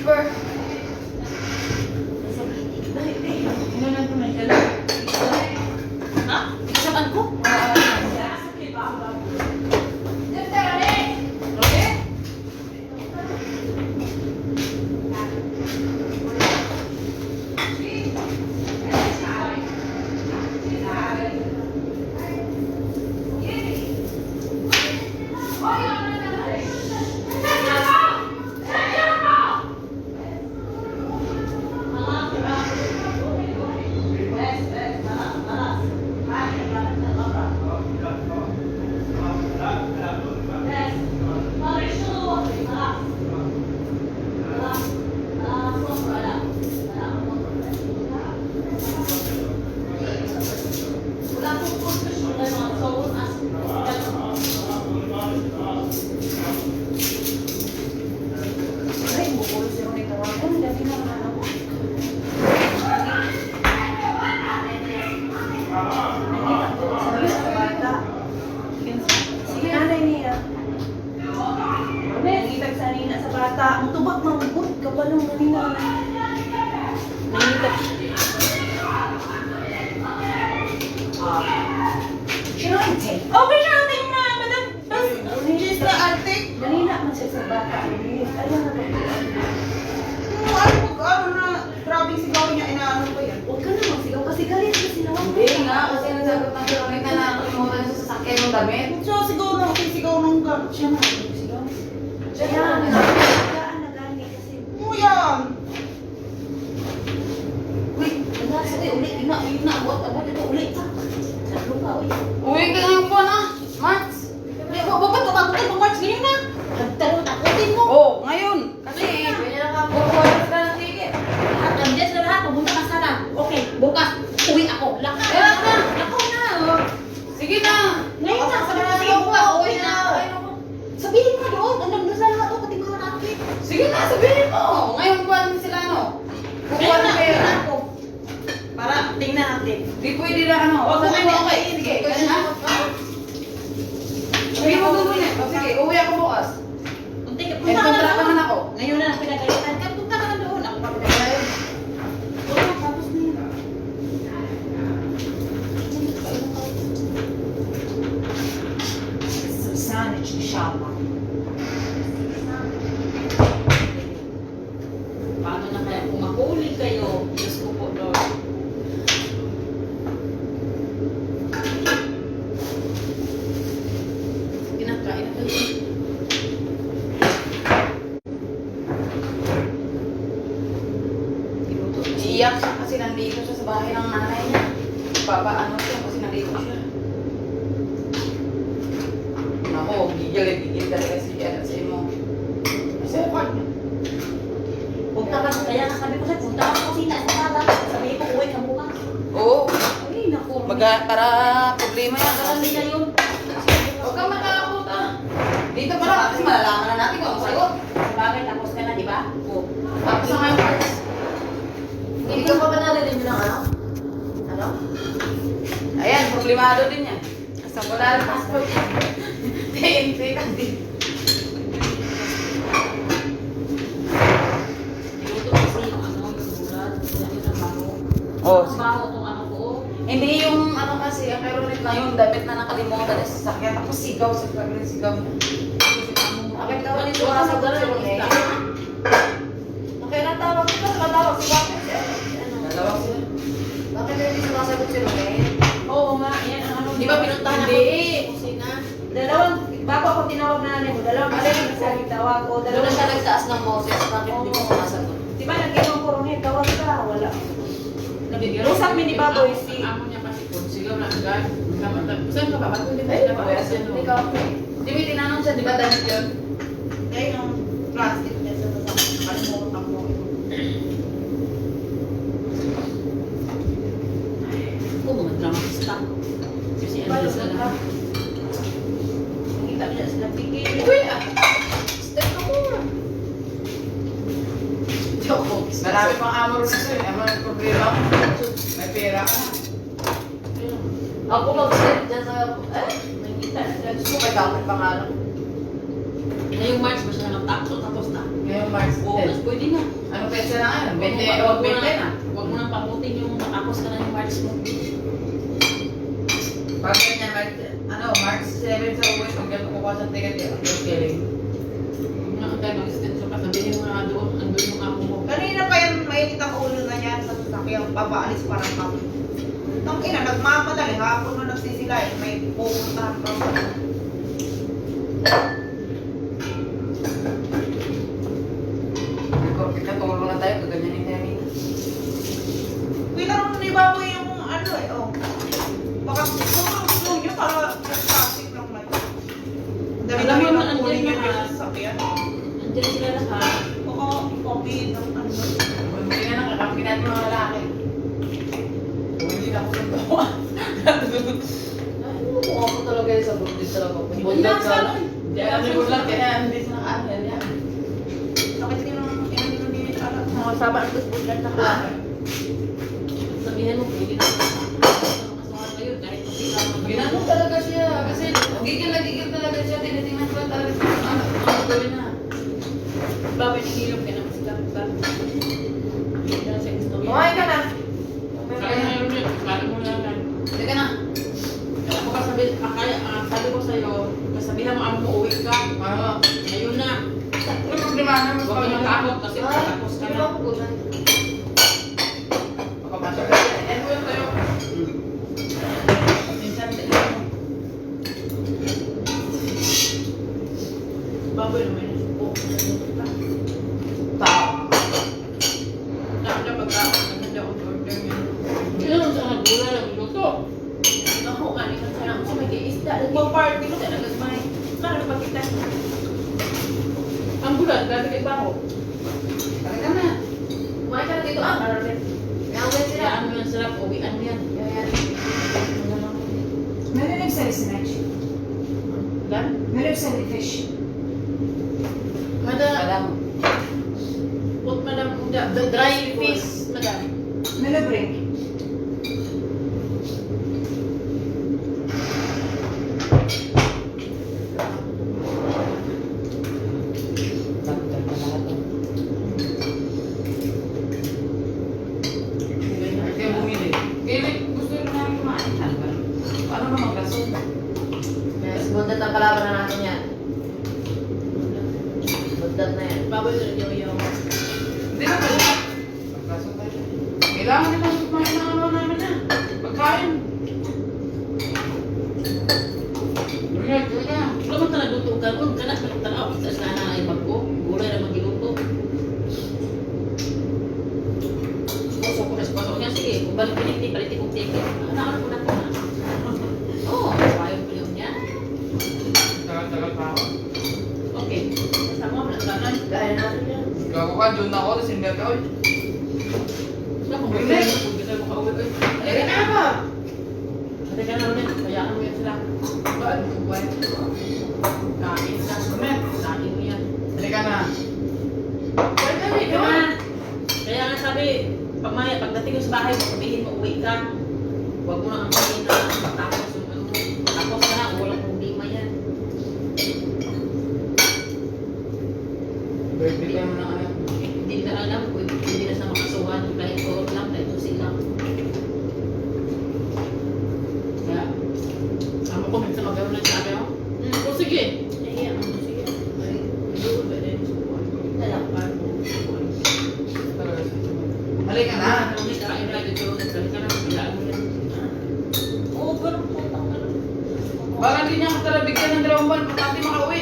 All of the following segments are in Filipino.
zipper. Ano na ito, may kala? Ha? Isaban ko? Ang tubak manggut, kabalong nanina. Nangitak. Shinante. Okay na, ating na, madam. Just na ate. Nanina man siya sa bata. Ayaw na ba? Ano na, grabe sigaw niya, inaano ko yan. Huwag ka na magsigaw kasi galit na sila. Hindi nga, kasi nagsagot ng kilomita na nakalimutan sa sasakyan ng damit. So, sigaw na, sigaw nung gano'n. Siya na, magsigaw. Siya Kaya, na. kailangan na gani kasi. Ano yan? Wait, sige, ulit. Yun na, abot ito, ulit ka. Tatlo ka, ulit. Uwi ka ngayon po na, March. Babat ka, babat ka, March, ganyan na. Nagtalong takutin mo. Oh, ngayon. Kasi, ganyan na ka, bukuha ka ng ticket. At nandiyan sa lahat, pumunta ka sana. Okay, bukas, uwi ako. Laka na. Ako na. Sige na. Ngayon na, sabi na siya ko, uwi na. Sabihin mo doon, andang doon sa lahat, pati mga natin. Sige na, sabihin mo. Ngayon pa sila, no? Kukuha na kayo na ako. Para tingnan natin. Di pwede na ano. Okay, sige. Kasi na. Sabihin mo doon eh. Sige, uwi ako bukas. Punta ka May kontrata man ako. Ngayon na, pinagalitan ka. Punta ka na doon. Ako pa pinagalitan. Tapos na yun. Sanich ni Shama. Paano na kaya kung mahuli kayo? Diyos ko po, Lord. Kinakain na kayo. Iiyak siya kasi nandito siya sa bahay ng nanay niya. Papaano siya kasi nandito siya. Ako, gigil talaga si Ella sa imo. Kasi Punta ka, kaya nga sabi ko sa'yo, punta ka sa kusina sa baba. Sabihin ko, uwi ka bukas. oo, Ay, naku. para problema yan. Kasi na yun. Huwag kang matakot ah. Dito pa lang kasi malalaman na natin kung ano sa'yo. Bagay, tapos ka na, di ba? Oo. Tapos na ngayon parts. Hindi ka pa ba narinig ng ano? Ano? Ayan, problemado din yan. Wala rin passport. TNT ka din. Niluto kasi yung ano, yung bulat, yung trabaho. Oh. Trabaho itong ano ko. Hindi yung ano kasi, ang meron na yung damit na nakalimutan sa sasakyan. Tapos sigaw sa kanya, sigaw niya. Bakit daw ni sumasagot si Ronel? Kaya natawag ko, natawag si Bakit. Natawag sila. Bakit hindi sumasagot si Ronel? Oo nga, yan ang ano. Di ba pinuntahan ako? Hindi. Kusina. Bago ako tinawag na nanay mo, dalawang nagsasabi tawag ko, Doon na siya nagtaas ng boses. Bakit hindi mo sumasagot? Di ba nag-iwang ko rin, tawag ka, wala. Usap mi ni Baboy si... Amo niya kasi po, sigaw na agad. Saan ka ba? Ba't hindi Ay, na ba? ikaw. Di ba tinanong siya, di ba damit yun? Kaya yung plastic niya sa sasakyan. Kalimutan mo. Oh, mga dramista. Kasi ano sa lahat. Nakita niya sila tigil. Uy, ah! Step ka mo. Joke. Marami pang amo rin sa'yo. Ano yung problema? May pera ka na. Ako mag-step dyan sa... Nakita na sila. Gusto ko may gamit pangalan. Ngayong March ba siya nagtakso tapos na? Ngayong March Bukas 10. pwede na. Ano pesa na ngayon? 20 o 20 na. Huwag mo nang pamutin yung matapos ka na yung March mo. Pag ganyan, March 7 sa uwi, pag ganun kukuha sa ticket, galing. Huwag na tayo mag-extension ka. Sabihin mo na doon, andun yung ako mo. Kanina pa yung mainit ang ulo na yan sa sasakyan, papaalis parang kami. Ang ina, nagmamadali, hapon na nagsisilay, may pupuntahan pa ba? Katulong na tayo, kaganyanin tayo nila. Pinarong ni Baboy yung ano eh, oh. Baka slow nyo para traffic lang na yun. Dali Alam mo na naman, kunin andyan yung na. sasakyan. Andiyan sila lahat. Oo, copy ng ano. Hindi na nakakampi natin mga lalaki. Hindi na ako nagawa. Mukha ko talaga yun sa bundis talaga. Bundat ka lang. Hindi alam ni Bundat, kaya hindi sa nakaanyan yan. Sakit din ng hindi alam. Mga sabat ko, bulan na ka. Sabihin mo, pwede na. Makasuhan kayo kahit hindi ka Ginano talaga siya. Kasi gigil talaga siya. Tinitingnan ko lang talaga siya. Ano gawin na? Babay nahilog ka naman sila. Hindi na siya gusto. Kumain ka na. Kaya na yun, kaya mo lang yan. Hindi ka na. Kaya ako sabi ko sa'yo, kasabihan mo mo uwi ka. Ano? Ngayon na. Ano problema na? Huwag ka matakot kasi tapos ka na. Makapasok ka. Ano yun tayo? Minsan, Baboy naman yun. Oo. tao. Nakaka pagkakas na hindi ako order niya. Yun, sa nagula lang luto. Ako, kanina sa lang ako may isda. Nagpa-party ko sa nagagmay. Kaya pagkita. Ang bulan, grabe kay Baho. Talaga na. Kumain ka na dito, marami. Kayaan mo yan sarap, uwian mo yan. Meron nagsali si Nige. Dan? Meron nagsali fish. Madam, Alam. put madam, the dry fish, madam. Meron break. Dagdag pa lahat. Kaya bumili. Kaya gusto rin namin kumain. Paano ba mag-rason? Yes, bundat ang kalaban na natin yan. Bundat na yan. Baboy na yung Hindi na pala. Mag-rason tayo. Kailangan nila kumain ng ano namin na. Pagkain. Brilliant, talaga. Wala mo talaga luto ka kung kanak tanaw sa sana ay magko. Gulay na magiluto. Pasok ko na sa pasok niya. Sige, kung balik piniti, paliti kong ticket. Ano ko na ko na. Oo, ayaw ko yun niya. Tagal-tagal pa ako. Okay. Kasama mo, nagkanan. Kaya natin yan. Gago ka, doon ako, tapos hindi ka. Wala kung gulay. Kung gulay mo ka-uwi. Halika na ba? Halika na ulit. Hayaan mo yan sila. Ba't? Buwan. Kain na. Kain mo yan. Halika na. Pwede ka. Kaya nga sabi, pagdating mo sa bahay mo, sabihin mo, uwi ka. Huwag mo na ang sabihin na tapos yung ano. Tapos ka na, walang problema yan. Birthday mo na anak. Hindi na alam, hindi na sa makasuhan. Kahit kurot lang, kahit tusin lang. Kaya, ako ko minsan magkaroon ng sabi ako. O sige. Nahiya ako, sige. Ay, hindi ko pwede. Talapan mo. Halika na. Hindi ka kain na, dito ka na, bilaan mo yan. Oo, ganun po. Baka hindi niya katala bigyan ng 2 buwan pati makauwi.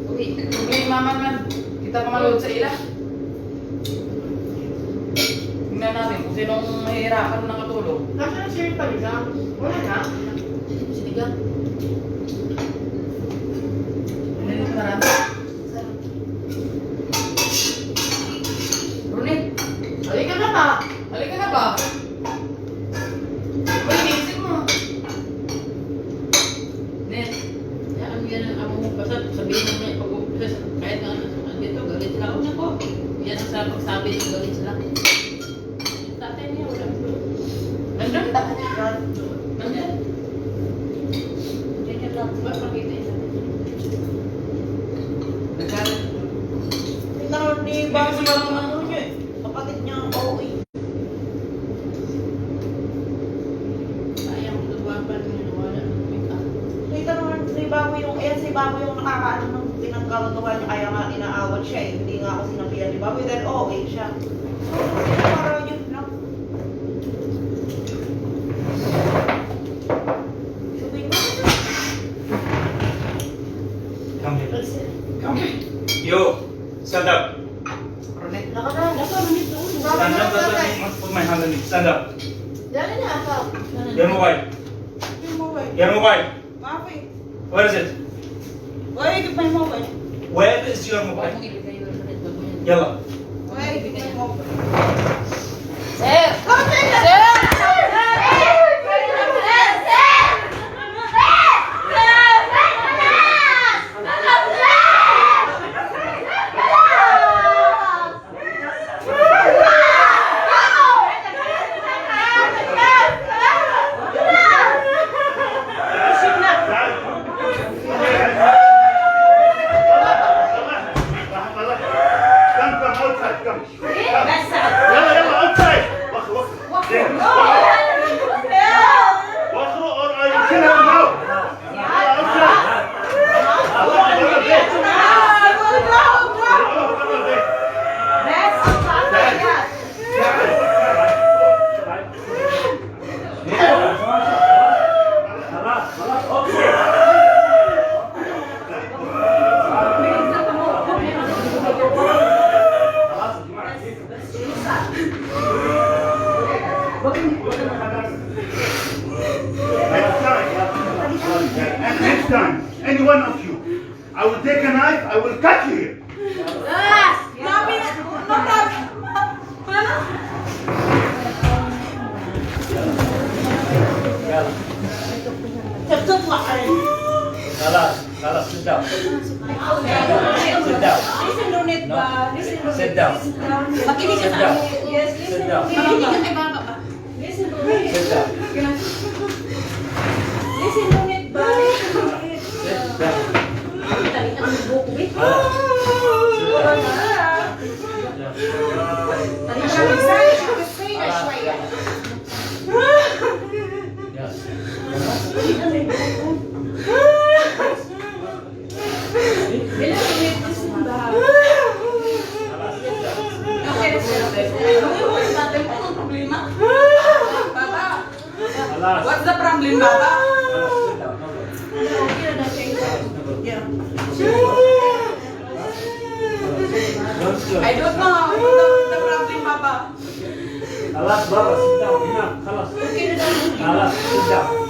Uwi. May maman man. Kita pa malood sa ila. Tingnan natin kung sinong mahihirapan ng katulong. Nasaan siya yung paligang? Wala na. Sinigang. Ano yung marami? Runit, halika na ba? Halika na ba? Uy, inisip mo. Net, Kaya ano yan ang amo mo. Basta sabihin mo niya, kahit nga dito, galit sila. Una ko. Yan ang sa pagsabi ng galit sila. Yung tatay niya, wala mo. nandun ta ka niya. Nandiyan. Nandiyan yung lang. Ba't makita yun? Nagkaroon. yung ano niya eh. Kapatid niya ang OA. Sayang, luwapan niya, wala nang make-up. Kita naman si Bago yung, ayan si Bago yung nakakaano ng pinanggagawa niya, kaya nga inaawat siya eh. Hindi nga ako sinabihan ni Bago, dahil OA siya. So, parang yun lang. Sabihin mo, Come here. Come here. Yo, stand up. Ronette. Naka na, nasa minute doon. Stand up. That's what put my hand on it. Stand up. Dali na ako. Your mobile. Yung mobile. Your mobile. Bakit? Where is it? Why give my mobile? Where is your mobile? Yalla. Why give my mobile? Sir! Come outside. Come. Yalla, outside. Or I will kill him now. Next time, any one of you, I will take a knife, I will cut you here. Grabe na! No problem! Wala na! Tutok mo ka rin. Kalas, sit down. Sit down. Listen, Ronette ba? Listen, Ronette. Sit down. Makinig ka Sit sa down. akin. Yes, Sit listen. down. Makinig ka kay Baba ba? Listen, Ronette. Sit down. Listen, Ronette ba? Listen, Ronette. Sit down. Tali na ang buhok, eh. Tali siya. Yes. Bila, Ronette, listen ba? Kalas, sit down. Okay, anong problema? Baba, Kalas. what's the problem, Baba? Kalas, sit down. Yeah. Don't stir. I don't know what's the problem, Baba. Kalas, Baba, sit down. Enough. Kalas. Okay na daw. Kalas, sit down.